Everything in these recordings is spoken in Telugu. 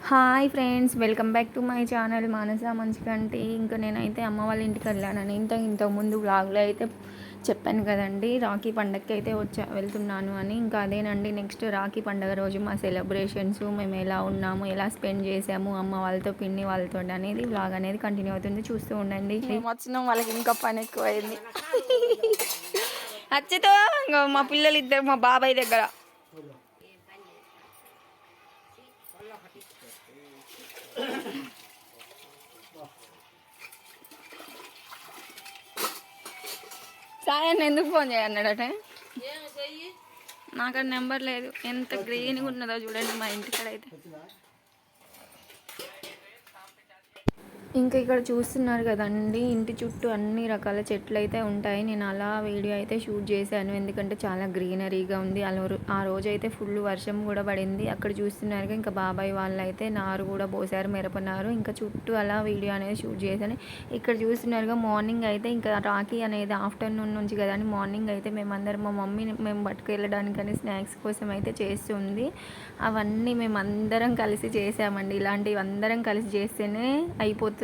Hi friends, welcome back to my channel Manasa Manchiganti. ఇంకా నేనైతే అమ్మ వాళ్ళ ఇంటికి వెళ్ళానని ఇంతకుముందు వ్లాగ్లో అయితే చెప్పాను కదండి, రాఖీ పండగకి అయితే వెళ్తున్నాను అని. ఇంకా అదేనండి, నెక్స్ట్ రాఖీ పండగ రోజు మా సెలబ్రేషన్స్, మేము ఎలా ఉన్నాము, ఎలా స్పెండ్ చేసాము అమ్మ వాళ్ళతో, పిన్ని వాళ్ళతో అనేది వ్లాగ్ అనేది కంటిన్యూ అవుతుంది, చూస్తూ ఉండండి. మేము వచ్చినాం, వాళ్ళకి ఇంకా పని ఎక్కువైంది. అచ్చితో మా పిల్లలు ఇద్దరు మా బాబాయ్ దగ్గర. సాయన్న ఎందుకు ఫోన్ చేయన్నాడట? నాకు నెంబర్ లేదు. ఎంత గ్రీన్గా ఉన్నదో చూడండి మా ఇంటికాడ అయితే. ఇంకా ఇక్కడ చూస్తున్నారు కదండి, ఇంటి చుట్టూ అన్ని రకాల చెట్లు అయితే ఉంటాయి. నేను అలా వీడియో అయితే షూట్ చేశాను, ఎందుకంటే చాలా గ్రీనరీగా ఉంది. ఆ రోజు అయితే ఫుల్ వర్షం కూడా పడింది. అక్కడ చూస్తున్నారు ఇంకా బాబాయ్ వాళ్ళు అయితే నారు కూడా పోసారు, మిరపనారు. ఇంకా చుట్టూ అలా వీడియో అనేది షూట్ చేశాను. ఇక్కడ చూస్తున్నారుగా, మార్నింగ్ అయితే ఇంకా రాఖీ అనేది ఆఫ్టర్నూన్ నుంచి కదండి. మార్నింగ్ అయితే మేమందరం, మా మమ్మీ మేము పట్టుకెళ్ళడానికని స్నాక్స్ కోసం అయితే చేస్తుంది. అవన్నీ మేమందరం కలిసి చేసామండి. ఇలాంటివి అందరం కలిసి చేస్తేనే అయిపోతుంది.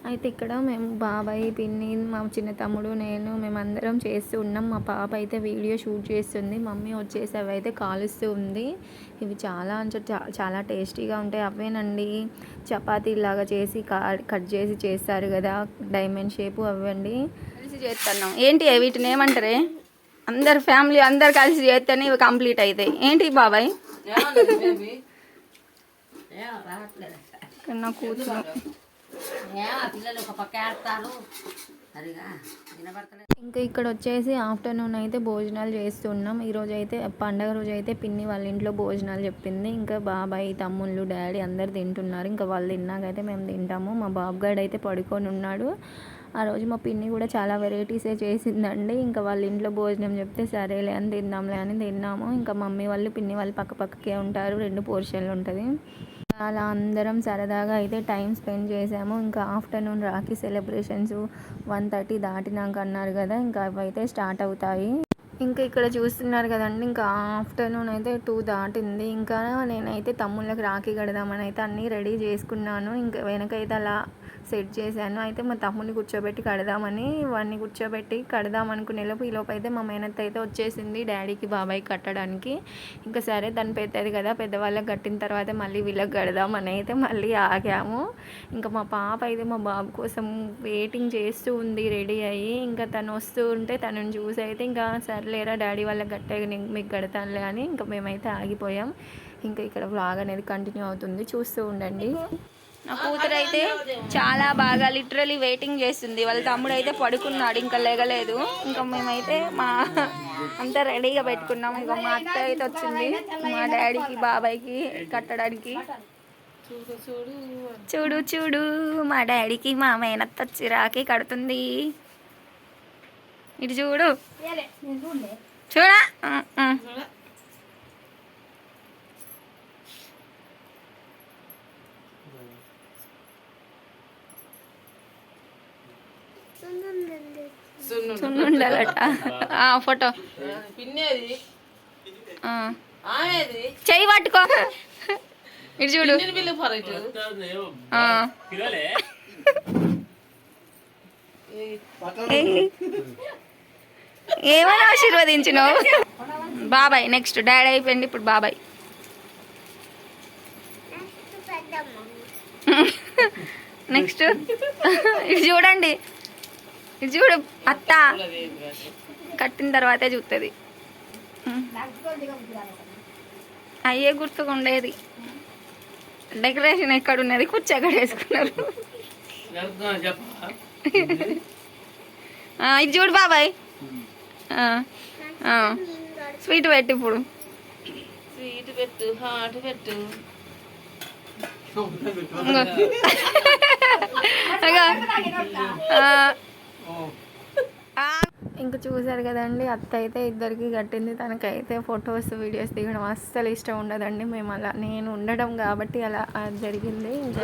అయితే ఇక్కడ మేము బాబాయ్, పిన్ని, మా చిన్న తమ్ముడు, నేను మేమందరం చేస్తూ ఉన్నాం. మా పాప అయితే వీడియో షూట్ చేస్తుంది, మమ్మీ వచ్చేసి అవి అయితే కాలుస్తూ ఉంది. ఇవి చాలా టేస్టీగా ఉంటాయి. అవేనండి, చపాతీలాగా చేసి కట్ చేసి చేస్తారు కదా, డైమండ్ షేపు, అవండి కలిసి చేస్తున్నాం. ఏంటి వీటిని ఏమంటారే, అందరు ఫ్యామిలీ అందరు కలిసి చేస్తేనే ఇవి కంప్లీట్ అవుతాయి. ఏంటి బాబాయ్? నా కూతురు ఇంకా ఇక్కడ వచ్చేసి ఆఫ్టర్నూన్ అయితే భోజనాలు చేస్తున్నాం. ఈరోజు అయితే పండగ రోజు అయితే పిన్ని వాళ్ళ ఇంట్లో భోజనాలు చెప్పింది. ఇంకా బాబాయ్, తమ్ముళ్ళు, డాడీ అందరు తింటున్నారు. ఇంకా వాళ్ళు తిన్నాకైతే మేము తింటాము. మా బాబుగాడు అయితే పడుకొని ఉన్నాడు. ఆ రోజు మా పిన్ని కూడా చాలా వెరైటీసే చేసిందండి. ఇంకా వాళ్ళ ఇంట్లో భోజనం చెప్తే సరేలే అని తిందాంలే అని తిన్నాము. ఇంకా మమ్మీ వాళ్ళు, పిన్ని వాళ్ళు పక్కకే ఉంటారు, 2 పోర్షన్లు ఉంటుంది. అలా అందరం సరదాగా అయితే టైం స్పెండ్ చేసాము. ఇంకా ఆఫ్టర్నూన్ రాఖీ సెలబ్రేషన్స్ 1:30 దాటినాక అన్నారు కదా, ఇంకా అవైతే స్టార్ట్ అవుతాయి. ఇంకా ఇక్కడ చూస్తున్నారు కదండి, ఇంకా ఆఫ్టర్నూన్ అయితే 2 దాటింది. ఇంకా నేనైతే తమ్ముళ్ళకి రాఖీ కడదామని అయితే అన్నీ రెడీ చేసుకున్నాను. ఇంకా వెనకైతే అలా సెట్ చేశాను. అయితే మా తమ్ముని కూర్చోబెట్టి కడదామని, వాడిని కూర్చోబెట్టి కడదాం అనుకునేలోపు ఈలోపు అయితే మా మేనత్త అయితే వచ్చేసింది డాడీకి, బాబాయ్కి కట్టడానికి. ఇంకా సరే తను పెద్దది కదా, పెద్దవాళ్ళకి కట్టిన తర్వాత మళ్ళీ వీళ్ళకి కడదామని అయితే మళ్ళీ ఆగాము. ఇంకా మా పాప అయితే మా బాబు కోసం వెయిటింగ్ చేస్తూ ఉంది రెడీ అయ్యి. ఇంకా తను వస్తూ ఉంటే తనని చూసి అయితే ఇంకా సర్లేరా డాడీ వాళ్ళకి కట్టే మీకు కడతానులే అని ఇంకా మేమైతే ఆగిపోయాం. ఇంకా ఇక్కడ వ్లాగ్ అనేది కంటిన్యూ అవుతుంది, చూస్తూ ఉండండి. నా కూతురు అయితే చాలా బాగా లిటరలీ వెయిటింగ్ చేస్తుంది. వాళ్ళ తమ్ముడు అయితే పడుకున్నాడు, ఇంకా లేగలేదు. ఇంకా మేమైతే అంతా రెడీగా పెట్టుకున్నాం. ఇంకా మా అత్త అయితే వచ్చింది మా డాడీకి, బాబాయ్కి కట్టడానికి. చూడు చూడు, మా డాడీకి మా మేనత్త వచ్చి రాఖీ కడుతుంది. ఇటు చూడు, చూడా. సున్నుండాలట ఫోటో చెయ్యి పట్టుకో. ఇటు చూడు, ఏమని ఆశీర్వదించినావు? బాబాయ్ నెక్స్ట్, డాడీ అయిపోయింది, ఇప్పుడు బాబాయ్. నెక్స్ట్ ఇటు చూడండి, ఇటు చూడు, అత్త కట్టిన తర్వాతే చూస్తుంది. అయ్యే గుర్తుగా ఉండేది. డెకరేషన్ ఎక్కడ ఉన్నది, కుర్చీ ఎక్కడ వేసుకున్నారు. ఇది చూడు బాబాయ్, స్వీట్ పెట్టు, ఇప్పుడు స్వీట్ పెట్టు, హాట్ పెట్టు. ఇంకా చూసారు కదండి, అత్త అయితే ఇద్దరికి కట్టింది. తనకైతే ఫొటోస్, వీడియోస్ దిగడం అస్సలు ఇష్టం ఉండదండి. మేము అలా, నేను ఉండడం కాబట్టి అలా జరిగింది. ఇంకా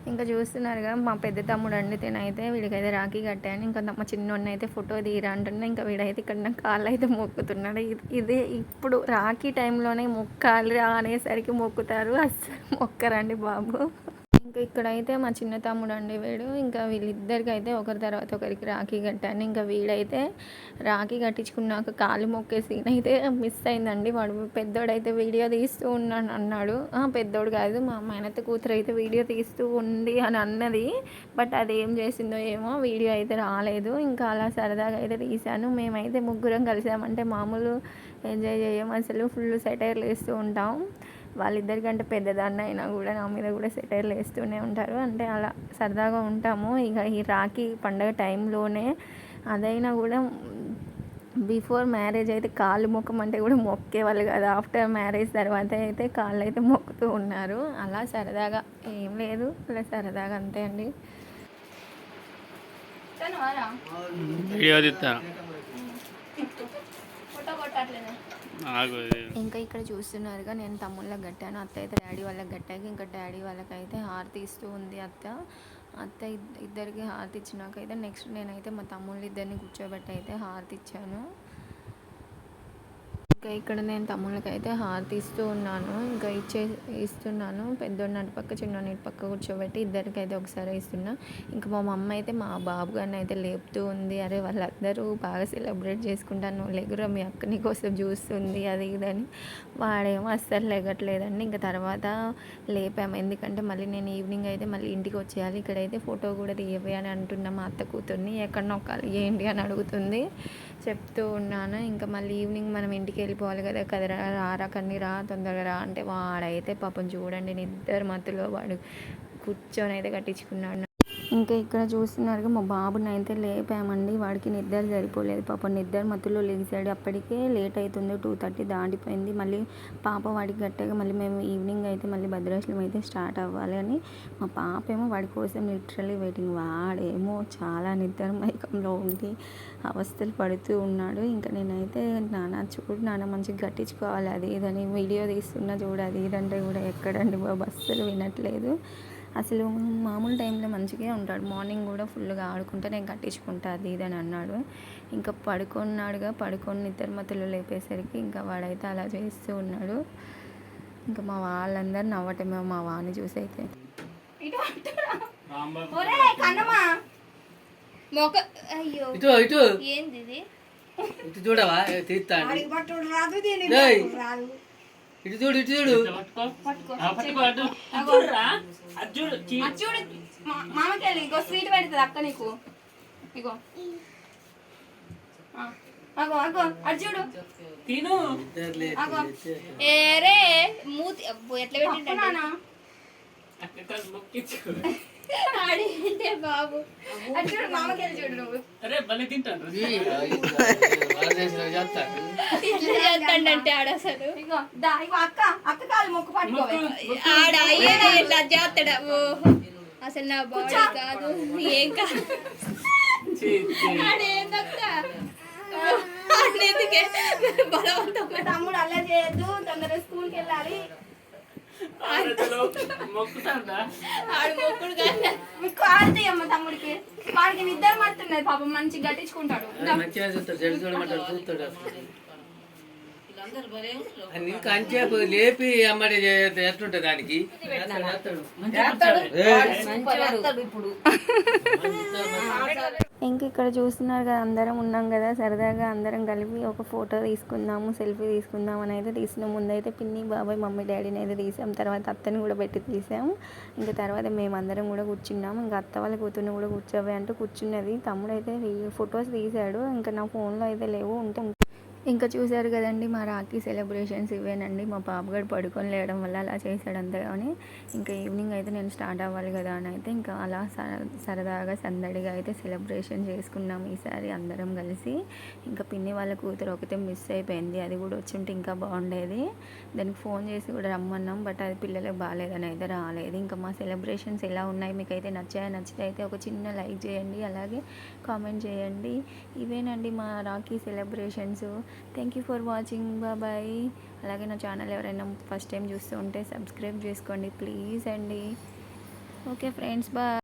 ఇంకా చూస్తున్నారుగా మా పెద్ద తమ్ముడు అండి, తినైతే వీడికైతే రాఖీ కట్టాను. ఇంకా మా చిన్నోడిని అయితే ఫోటో తీరా అంటున్నా. ఇంకా వీడైతే ఇక్కడ నా కాళ్ళు అయితే మొక్కుతున్నాడు. ఇదే ఇప్పుడు రాఖీ టైంలోనే మొక్కాలి అనేసరికి మొక్కుతారు, అస్సలు మొక్కరండి బాబు. ఇంకా ఇక్కడైతే మా చిన్న తమ్ముడు అండి వీడు. ఇంకా వీళ్ళిద్దరికి అయితే ఒకరి తర్వాత ఒకరికి రాఖీ కట్టాను. ఇంకా వీడైతే రాఖీ కట్టించుకున్నాక కాలు మొక్కే సీన్ అయితే మిస్ అయిందండి. వాడు పెద్దోడైతే వీడియో తీస్తూ ఉన్నాను అన్నాడు. పెద్దోడు కాదు, మా మేనత్త కూతురు అయితే వీడియో తీస్తూ ఉంది అని అన్నది. బట్ అది ఏం చేసిందో ఏమో, వీడియో అయితే రాలేదు. ఇంకా అలా సరదాగా అయితే తీశాను. మేమైతే ముగ్గురం కలిసామంటే మామూలు ఎంజాయ్ చేయం అసలు. ఫుల్ సెటైర్లు వేస్తూ ఉంటాం. వాళ్ళిద్దరికంటే పెద్దదాన్ని అయినా కూడా నా మీద కూడా సెటైర్లు వేస్తూనే ఉంటారు. అంటే అలా సరదాగా ఉంటాము. ఇక ఈ రాఖీ పండగ టైంలోనే అదైనా కూడా బిఫోర్ మ్యారేజ్ అయితే కాళ్ళు మొక్కమంటే కూడా మొక్కేవాళ్ళు కదా. ఆఫ్టర్ మ్యారేజ్ తర్వాత అయితే కాళ్ళు అయితే మొక్కుతూ ఉన్నారు. అలా సరదాగా, ఏం లేదు, అలా సరదాగా అంతే అండి. ఇంకా ఇక్కడ చూస్తున్నారుగా, నేను తమ్ముళ్ళకి కట్టాను, అత్త అయితే డాడీ వాళ్ళకి కట్టాక ఇంకా డాడీ వాళ్ళకైతే హారతి ఇస్తూ ఉంది అత్త ఇద్దరికి హారతి ఇచ్చినాకైతే నెక్స్ట్ నేనైతే మా తమ్ముళ్ళు ఇద్దరిని కూర్చోబెట్టి అయితే హారతి ఇచ్చాను. ఇంకా ఇక్కడ నేను తమ్ముళ్ళకైతే హారతి ఇస్తూ ఉన్నాను. ఇంకా ఇస్తున్నాను. పెద్దోడిని అటుపక్క చిన్నోడిని ఇటుపక్క కూర్చోబెట్టి ఇద్దరికైతే ఒకసారి ఇస్తున్నా. ఇంకా మా మమ్మ అయితే మా బాబు గారిని అయితే లేపుతూ ఉంది. అరే వాళ్ళందరూ బాగా సెలబ్రేట్ చేసుకుంటాను, లేకురా మీ అక్కని కోసం చూస్తుంది అది ఇదని. వాడేమో అస్సలు లేగట్లేదండి. ఇంకా తర్వాత లేపాము, ఎందుకంటే మళ్ళీ నేను ఈవినింగ్ అయితే మళ్ళీ ఇంటికి వచ్చేయాలి. ఇక్కడైతే ఫోటో కూడా తీయవే అని అంటున్నా మా అత్త కూతుర్ని. ఎక్కడ నొక్కాలి ఏంటి అని అడుగుతుంది, చెప్తూ ఉన్నాను. ఇంకా మళ్ళీ ఈవినింగ్ మనం ఇంటికి వెళ్ళిపోవాలి కదా, కదరా రారా కన్నీ రా తొందరగా రా అంటే వాడైతే పాపం చూడండి నిద్ర మత్తులో వాడు కూర్చొని అయితే కట్టించుకున్నాడు. ఇంకా ఇక్కడ చూస్తున్నారుగా మా బాబుని అయితే లేపామండి. వాడికి నిద్ర సరిపోలేదు, పాపం నిద్ర మత్తులో లేచాడు. అప్పటికే లేట్ అవుతుంది, 2:30 దాటిపోయింది. మళ్ళీ పాప వాడికి గట్టగా మళ్ళీ మేము ఈవినింగ్ అయితే మళ్ళీ భద్రాచలం అయితే స్టార్ట్ అవ్వాలి అని మా పాప ఏమో వాడి కోసం లిటరల్లీ వెయిటింగ్. వాడేమో చాలా నిద్ర మైకంలో ఉండి అవస్థలు పడుతూ ఉన్నాడు. ఇంకా నేనైతే నాన్న చూడు నాన్న మంచిగా కట్టించుకోవాలి అది ఇదని వీడియో తీస్తున్నా చూడు అది ఇదంటే కూడా ఎక్కడండి బాబు అస్సలు వినట్లేదు. అసలు మామూలు టైంలో మంచిగా ఉంటాడు, మార్నింగ్ కూడా ఫుల్గా ఆడుకుంటే నేను కట్టించుకుంటా అది ఇదని అన్నాడు. ఇంకా పడుకొని నిద్ర మత్తులో లేపేసరికి ఇంకా వాడైతే అలా చేస్తూ ఉన్నాడు. ఇంకా మా వాళ్ళందరూ నవ్వటమే మా వాడిని చూసి అయితే. చూడవా ఇటు చూడు ఇటు చూడు మామకెళ్ళి ఇగో స్వీట్ పెడుతుంది అక్క నీకు. ఇగో అగో అగో అటు చూడు తిను. అగో ఏరే మూతి ఎట్లా పెట్టిండు ఆడింటే బాబు. అటు చూడు మామకెళ్ళి చూడు నువ్వు. చేస్తాడంటే ఆడ అసలు ఇగో అక్క అక్క కాలు మొక్కు పట్టుకోవాలి ఆడ ఎట్లా చేస్తాడా. ఓహో అసలు నా బాడీ కాదు ఏం కాదు బలవంతంగా తమ్ముడు అలా చేయొద్దు, తొందరగా స్కూల్కి వెళ్ళాలి. అమ్మ తమ్ముడికి వాడికి నిద్ర మడుతున్నది పాపం, మంచిగా గట్టించుకుంటాడు. కంచేపు లేపి అమ్మడి ఎట్లుంటది దానికి. ఇంక ఇక్కడ చూస్తున్నారు కదా, అందరం ఉన్నాం కదా, సరదాగా అందరం కలిపి ఒక ఫోటో తీసుకుందాము, సెల్ఫీ తీసుకుందాం అని అయితే తీసినాం. ముందైతే పిన్ని బాబాయ్ మమ్మీ డాడీని అయితే తీసాం, తర్వాత అత్తని కూడా పెట్టి తీసాము. ఇంకా తర్వాత మేమందరం కూడా కూర్చున్నాము. ఇంకా అత్త వాళ్ళ కూతుర్ని కూడా కూర్చోవే అంటూ కూర్చున్నది. తమ్ముడు అయితే ఫొటోస్ తీశాడు, ఇంకా నా ఫోన్లో అయితే లేవు. ఉంటే ఇంకా చూసారు కదండి మా రాఖీ సెలబ్రేషన్స్ ఇవేనండి. మా పాపగాడు పడుకొని లేయడం వల్ల అలా చేశాడు అంతే. కానీ ఇంకా ఈవినింగ్ అయితే నేను స్టార్ట్ అవ్వాలి కదా అని అయితే ఇంకా అలా సరదాగా సందడిగా అయితే సెలబ్రేషన్ చేసుకున్నాం ఈసారి అందరం కలిసి. ఇంకా పిన్ని వాళ్ళ కూతురు ఒకతే మిస్ అయిపోయింది, అది కూడా వచ్చుంటే ఇంకా బాగుండేది. దానికి ఫోన్ చేసి కూడా రమ్మన్నాం, బట్ అది పిల్లలకు బాగాలేదని అయితే రాలేదు. ఇంకా మా సెలబ్రేషన్స్ ఎలా ఉన్నాయి మీకు అయితే నచ్చితే అయితే ఒక చిన్న లైక్ చేయండి, అలాగే కామెంట్ చేయండి. ఇవేనండి మా Rakhi celebrations. Thank you for watching, bye. అలాగే నా ఛానల్ ఎవరైనా ఫస్ట్ టైం చూస్తూ ఉంటే సబ్స్క్రైబ్ చేసుకోండి ప్లీజ్ అండి. Okay friends, bye.